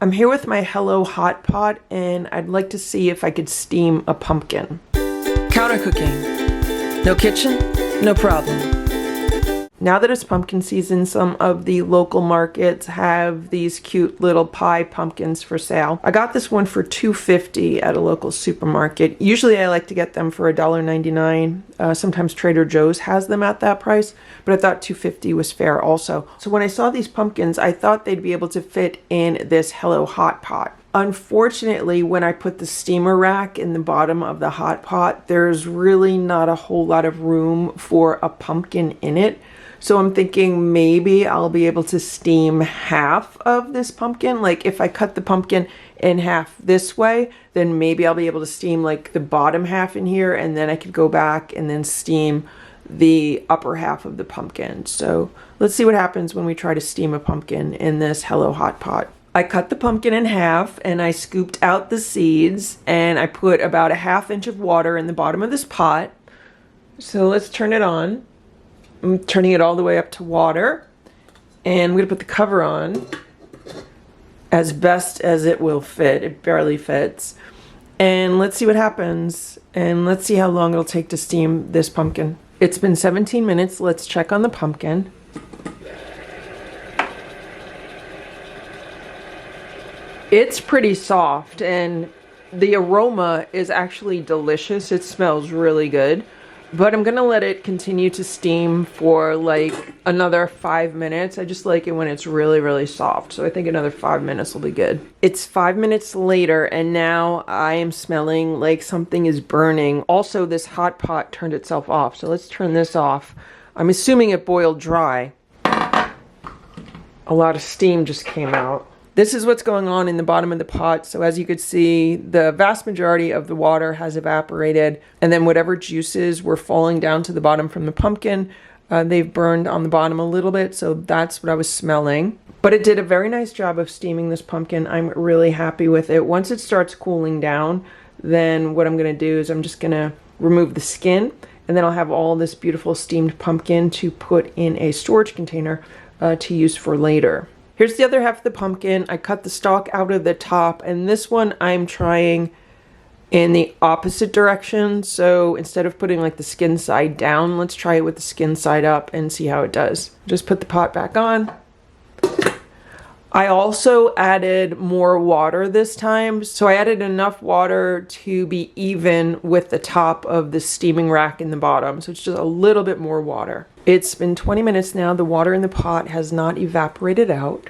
I'm here with my Hello Hotpot, and I'd like to see if I could steam a pumpkin. Counter cooking. No kitchen? No problem. Now that it's pumpkin season, some of the local markets have these cute little pie pumpkins for sale. I got this one for $2.50 at a local supermarket. Usually I like to get them for $1.99. Sometimes Trader Joe's has them at that price, but I thought $2.50 was fair also. So when I saw these pumpkins, I thought they'd be able to fit in this Hello Hotpot. Unfortunately, when I put the steamer rack in the bottom of the hot pot, there's really not a whole lot of room for a pumpkin in it. So I'm thinking maybe I'll be able to steam half of this pumpkin. Like if I cut the pumpkin in half this way, then maybe I'll be able to steam like the bottom half in here, and then I could go back and then steam the upper half of the pumpkin. So let's see what happens when we try to steam a pumpkin in this Hello Hotpot. I cut the pumpkin in half and I scooped out the seeds, and I put about a ½ inch of water in the bottom of this pot. So let's turn it on. I'm turning it all the way up to water, and I'm going to put the cover on as best as it will fit. It barely fits. And let's see what happens, and let's see how long it'll take to steam this pumpkin. It's been 17 minutes. Let's check on the pumpkin. It's pretty soft, and the aroma is actually delicious. It smells really good. But I'm going to let it continue to steam for like another 5 minutes. I just like it when it's really, really soft. So I think another 5 minutes will be good. It's 5 minutes later, and now I am smelling like something is burning. Also, this hot pot turned itself off. So let's turn this off. I'm assuming it boiled dry. A lot of steam just came out. This is what's going on in the bottom of the pot. So as you could see, the vast majority of the water has evaporated, and then whatever juices were falling down to the bottom from the pumpkin, they've burned on the bottom a little bit. So that's what I was smelling. But it did a very nice job of steaming this pumpkin. I'm really happy with it. Once it starts cooling down, then what I'm going to do is I'm just going to remove the skin, and then I'll have all this beautiful steamed pumpkin to put in a storage container to use for later. Here's the other half of the pumpkin. I cut the stalk out of the top, and this one I'm trying in the opposite direction. So instead of putting like the skin side down, let's try it with the skin side up and see how it does. Just put the pot back on. I also added more water this time. So I added enough water to be even with the top of the steaming rack in the bottom. So it's just a little bit more water. It's been 20 minutes now. The water in the pot has not evaporated out.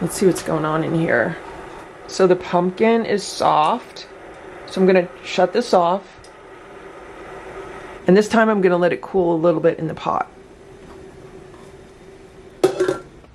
Let's see what's going on in here. So the pumpkin is soft. So I'm going to shut this off. And this time I'm going to let it cool a little bit in the pot.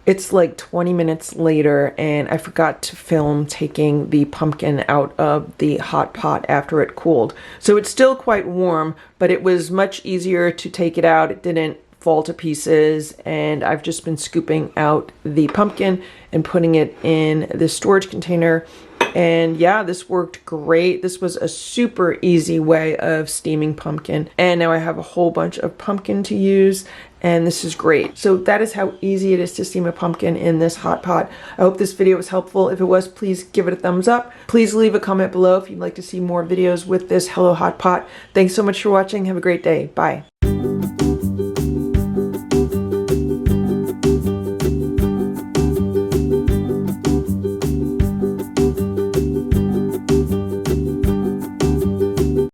It's like 20 minutes later, and I forgot to film taking the pumpkin out of the hot pot after it cooled. So it's still quite warm, but it was much easier to take it out. It didn't fall to pieces, and I've just been scooping out the pumpkin and putting it in the storage container. And yeah, this worked great. This was a super easy way of steaming pumpkin. And now I have a whole bunch of pumpkin to use, and this is great. So that is how easy it is to steam a pumpkin in this hot pot. I hope this video was helpful. If it was, please give it a thumbs up. Please leave a comment below if you'd like to see more videos with this Hello Hotpot. Thanks so much for watching. Have a great day. Bye.